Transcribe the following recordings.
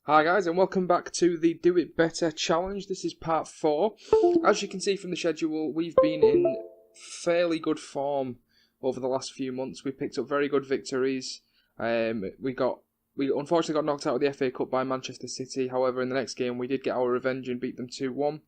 Hi guys, and welcome back to the Do It Better Challenge. This is part 4. As you can see from the schedule, we've been in fairly good form over the last few months. We picked up very good victories. We unfortunately got knocked out of the FA Cup by Manchester City. However, in the next game we did get our revenge and beat them 2-1.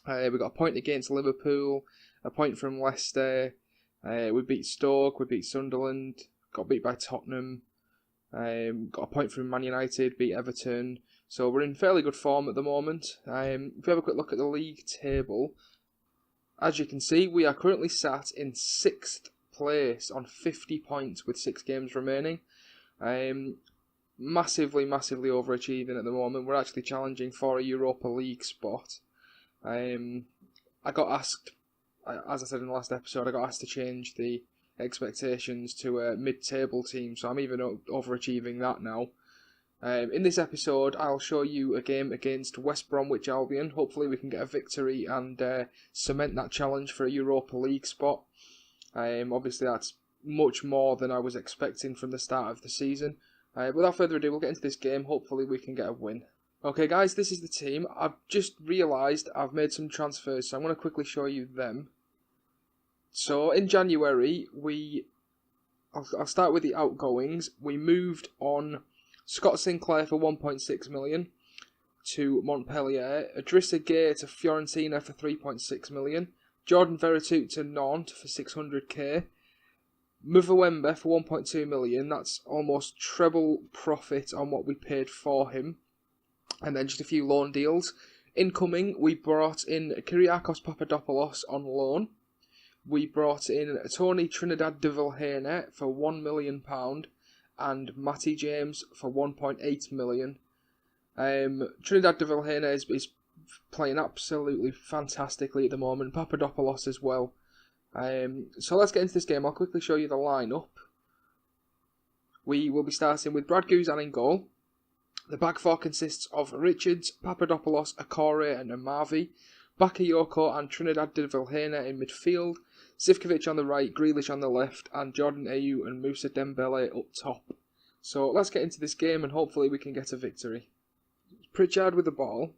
We got a point against Liverpool, a point from Leicester. We beat Stoke, we beat Sunderland, got beat by Tottenham. Got a point from Man United, beat Everton, so we're in fairly good form at the moment. If we have a quick look at the league table, as you can see, we are currently sat in 6th place on 50 points with 6 games remaining. Massively overachieving at the moment. We're actually challenging for a Europa League spot. I got asked, as I said in the last episode, I got asked to change the expectations to a mid-table team, so I'm even overachieving that now. In this episode, I'll show you a game against West Bromwich Albion. Hopefully we can get a victory and cement that challenge for a Europa League spot. Obviously that's much more than I was expecting from the start of the season. Without further ado, we'll get into this game. Hopefully we can get a win. Okay guys, this is the team. I've just realised I've made some transfers, so I'm going to quickly show you them. So in January, I'll start with the outgoings. We moved on Scott Sinclair for 1.6 million to Montpellier, Idrissa Gueye to Fiorentina for 3.6 million, Jordan Veretout to Nantes for 600k, Muvawemba for 1.2 million. That's almost treble profit on what we paid for him. And then just a few loan deals. Incoming, we brought in Kyriakos Papadopoulos on loan. We brought in Tony Trinidad de Vilhena for £1 million and Matty James for 1.8 million. Trinidad de Vilhena is playing absolutely fantastically at the moment. Papadopoulos as well. So let's get into this game. I'll quickly show you the lineup. We will be starting with Brad Guzan in goal. The back four consists of Richards, Papadopoulos, Akore and Amavi. Bakayoko and Trinidad de Vilhena in midfield. Zivkovic on the right, Grealish on the left, and Jordan Ayew and Moussa Dembele up top. So let's get into this game and hopefully we can get a victory. Pritchard with the ball.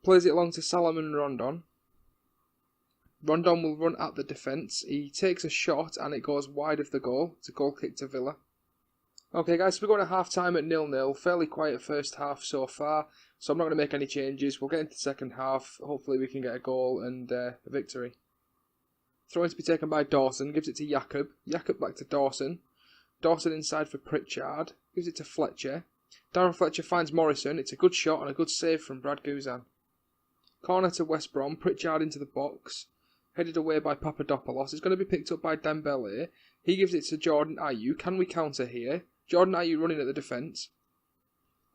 Plays it along to Salomon Rondon. Rondon will run at the defence. He takes a shot and it goes wide of the goal. It's a goal kick to Villa. Okay guys, so we're going to half time at 0-0. Fairly quiet first half so far, so I'm not going to make any changes. We'll get into the second half. Hopefully we can get a goal and a victory. Throw-in to be taken by Dawson, gives it to Jakob. Jakob back to Dawson. Dawson inside for Pritchard, gives it to Fletcher. Darren Fletcher finds Morrison. It's a good shot and a good save from Brad Guzan. Corner to West Brom, Pritchard into the box. Headed away by Papadopoulos. It's going to be picked up by Dembele. He gives it to Jordan Ayew. Can we counter here? Jordan Ayew running at the defence.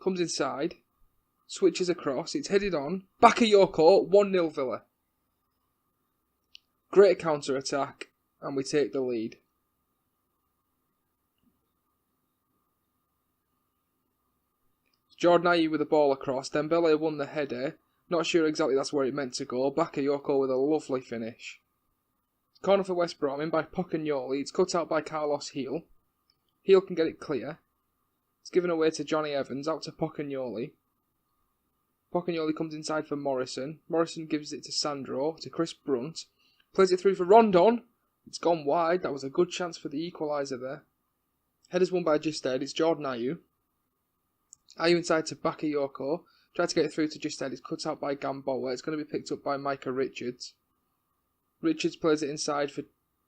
Comes inside. Switches across. It's headed on. Bakayoko, 1-0 Villa. Great counter-attack. And we take the lead. Jordan Ayew with the ball across. Dembele won the header. Not sure exactly that's where it meant to go. Bakayoko with a lovely finish. Corner for West Brom in by Pocagnoli. It's cut out by Carlos Heel. Heel can get it clear. It's given away to Johnny Evans, out to Pocagnoli. Pocagnoli comes inside for Morrison. Morrison gives it to Sandro, to Chris Brunt. Plays it through for Rondon. It's gone wide. That was a good chance for the equaliser there. Header's won by Justed. It's Jordan Ayew. Ayew inside to Bakayoko. Tried to get it through to Justed. It's cut out by Gamboa. It's going to be picked up by Micah Richards. Richards plays it inside for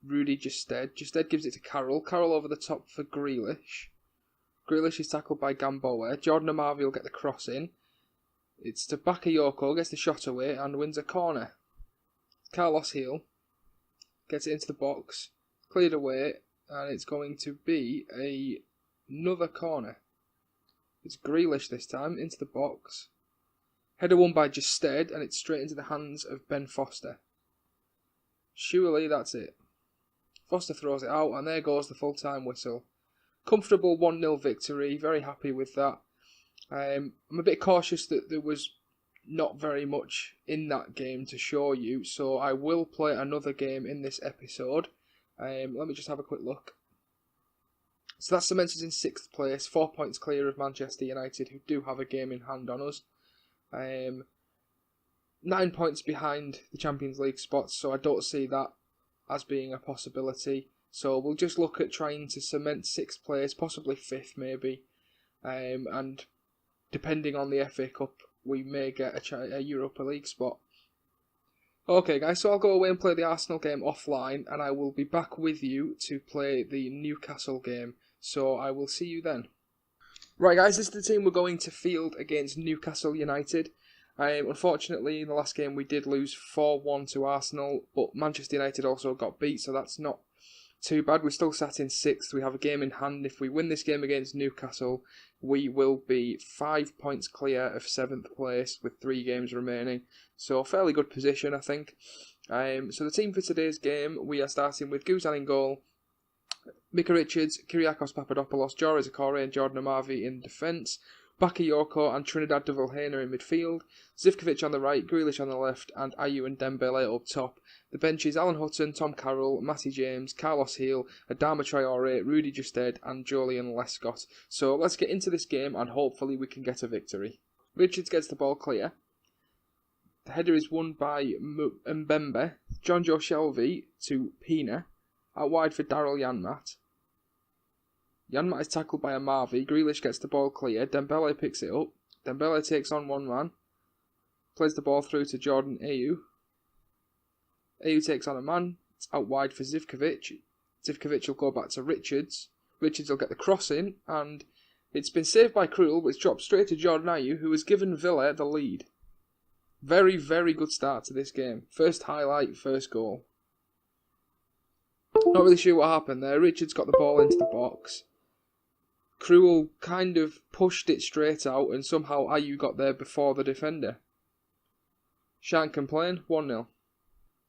Rudy Justed. Justed gives it to Carroll. Carroll over the top for Grealish. Grealish is tackled by Gamboa. Jordan Amavi will get the cross in. It's to Bakayoko, gets the shot away and wins a corner. Carlos Heel gets it into the box. Cleared away and it's going to be another corner. It's Grealish this time, into the box. Header won by Justed and it's straight into the hands of Ben Foster. Surely that's it. Foster throws it out and there goes the full-time whistle. Comfortable 1-0 victory, very happy with that. I'm a bit cautious that there was not very much in that game to show you, so I will play another game in this episode. Let me just have a quick look. So that cements us in 6th place, 4 points clear of Manchester United, who do have a game in hand on us. 9 points behind the Champions League spots, so I don't see that as being a possibility. So we'll just look at trying to cement 6th place, possibly 5th maybe. And depending on the FA Cup, we may get a Europa League spot. Okay guys, so I'll go away and play the Arsenal game offline, and I will be back with you to play the Newcastle game. So I will see you then. Right guys, this is the team we're going to field against Newcastle United. Unfortunately, in the last game we did lose 4-1 to Arsenal, but Manchester United also got beat, so that's not too bad. We're still sat in 6th. We have a game in hand. If we win this game against Newcastle, we will be 5 points clear of 7th place with 3 games remaining. So a fairly good position, I think. So the team for today's game, we are starting with Guzan in goal, Mika Richards, Kyriakos Papadopoulos, Joris Okore and Jordan Amavi in defence, Bakayoko and Trinidad de Vilhena in midfield, Zivkovic on the right, Grealish on the left, and Ayew and Dembele up top. The bench is Alan Hutton, Tom Carroll, Matty James, Carlos Heel, Adama Traore, Rudy Justed, and Julian Lescott. So let's get into this game and hopefully we can get a victory. Richards gets the ball clear. The header is won by Mbembe, John Joe Shelvey to Pina, out wide for Daryl Janmaat. Janmaat is tackled by Amavi. Grealish gets the ball clear. Dembele picks it up. Dembele takes on one man. Plays the ball through to Jordan Ayew. Ayew takes on a man. It's out wide for Zivkovic. Zivkovic will go back to Richards. Richards will get the cross in. And it's been saved by Krul, but it's dropped straight to Jordan Ayew, who has given Villa the lead. Very, very good start to this game. First highlight, first goal. Not really sure what happened there. Richards got the ball into the box. Krul kind of pushed it straight out and somehow Ayew got there before the defender. Shan't complain, 1-0.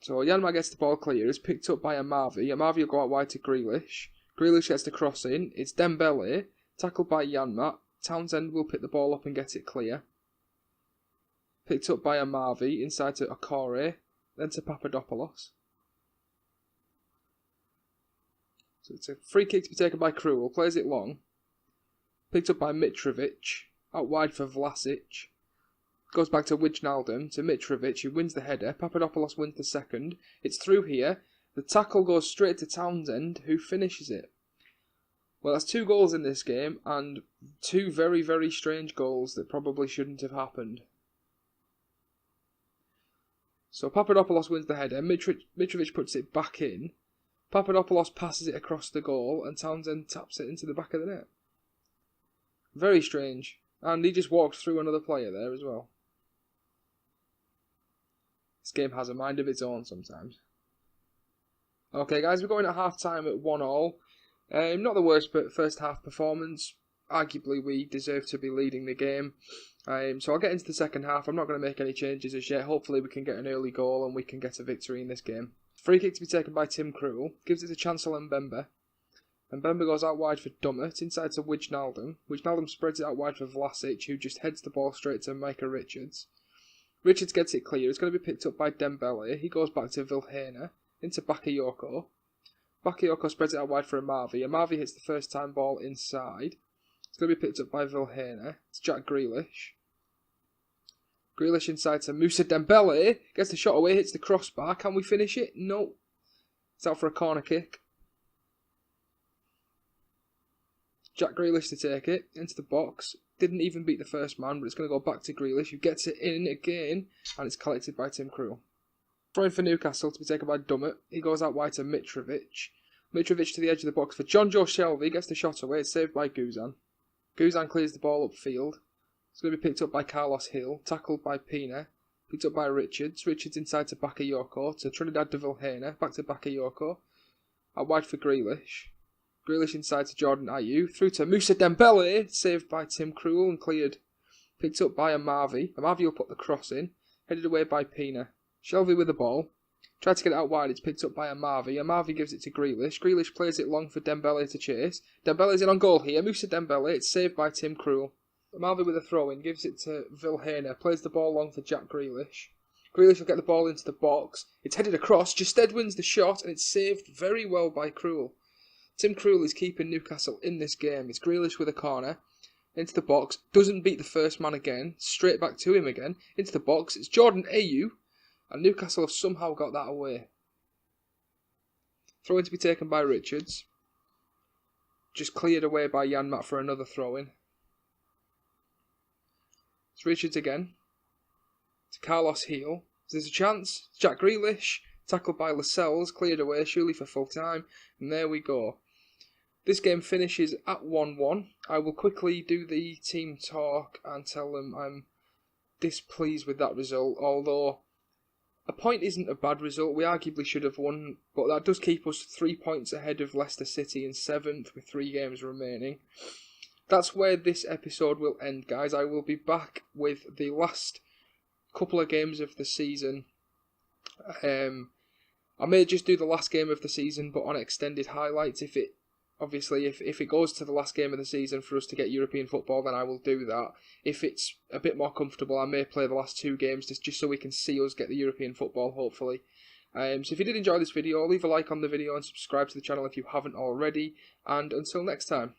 So Janmaat gets the ball clear, it's picked up by Amavi. Amavi will go out wide to Grealish. Grealish gets the cross in, it's Dembele, tackled by Janmaat. Townsend will pick the ball up and get it clear. Picked up by Amavi, inside to Okore, then to Papadopoulos. So it's a free kick to be taken by Krul, plays it long. Picked up by Mitrovic, out wide for Vlasic. Goes back to Wijnaldum, to Mitrovic, who wins the header. Papadopoulos wins the second. It's through here. The tackle goes straight to Townsend, who finishes it. Well, that's 2 goals in this game, and 2 very, very strange goals that probably shouldn't have happened. So Papadopoulos wins the header. Mitrovic puts it back in. Papadopoulos passes it across the goal, and Townsend taps it into the back of the net. Very strange. And he just walked through another player there as well. This game has a mind of its own sometimes. Okay guys, we're going at half time at 1-1. Not the worst first half performance. Arguably we deserve to be leading the game. So I'll get into the second half. I'm not going to make any changes as yet. Hopefully we can get an early goal and we can get a victory in this game. Free kick to be taken by Tim Krul. Gives it to Chancellor Mbembe. Mbembe goes out wide for Dummett, inside to Wijnaldum. Wijnaldum spreads it out wide for Vlasic, who just heads the ball straight to Mika Richards. Richards gets it clear. It's going to be picked up by Dembele. He goes back to Vilhena, into Bakayoko. Bakayoko spreads it out wide for Amavi. Amavi hits the first time ball inside. It's going to be picked up by Vilhena. It's Jack Grealish. Grealish inside to Moussa Dembele. Gets the shot away, hits the crossbar. Can we finish it? No. It's out for a corner kick. Jack Grealish to take it into the box. Didn't even beat the first man, but it's going to go back to Grealish, who gets it in again, and it's collected by Tim Krul. Throwing for Newcastle to be taken by Dummett. He goes out wide to Mitrovic. Mitrovic to the edge of the box for John Joe Shelvey. Gets the shot away. It's saved by Guzan. Guzan clears the ball upfield. It's going to be picked up by Carlos Hill. Tackled by Pina. Picked up by Richards. Richards inside to Bakayoko. To Trinidad de Vilhena. Back to Bakayoko. Out wide for Grealish. Grealish inside to Jordan Ayew. Through to Moussa Dembele. Saved by Tim Krul and cleared. Picked up by Amavi. Amavi will put the cross in. Headed away by Pina. Shelvey with the ball. Tried to get it out wide. It's picked up by Amavi. Amavi gives it to Grealish. Grealish plays it long for Dembele to chase. Dembele's in on goal here. Moussa Dembele. It's saved by Tim Krul. Amavi with a throw-in. Gives it to Vilhena. Plays the ball long for Jack Grealish. Grealish will get the ball into the box. It's headed across. Justed wins the shot and it's saved very well by Krul. Tim Krul is keeping Newcastle in this game. It's Grealish with a corner. Into the box. Doesn't beat the first man again. Straight back to him again. Into the box. It's Jordan Ayew. And Newcastle have somehow got that away. Throw in to be taken by Richards. Just cleared away by Janmaat for another throw-in. It's Richards again. To Carlos Heel. There's a chance. Jack Grealish. Tackled by Lascelles. Cleared away, surely for full time. And there we go. This game finishes at 1-1. I will quickly do the team talk and tell them I'm displeased with that result. Although a point isn't a bad result. We arguably should have won. But that does keep us 3 points ahead of Leicester City in 7th with 3 games remaining. That's where this episode will end, guys. I will be back with the last couple of games of the season. I may just do the last game of the season, but on extended highlights. If it goes to the last game of the season for us to get European football, then I will do that. If it's a bit more comfortable, I may play the last 2 games just so we can see us get the European football, hopefully. So if you did enjoy this video, leave a like on the video and subscribe to the channel if you haven't already. And until next time.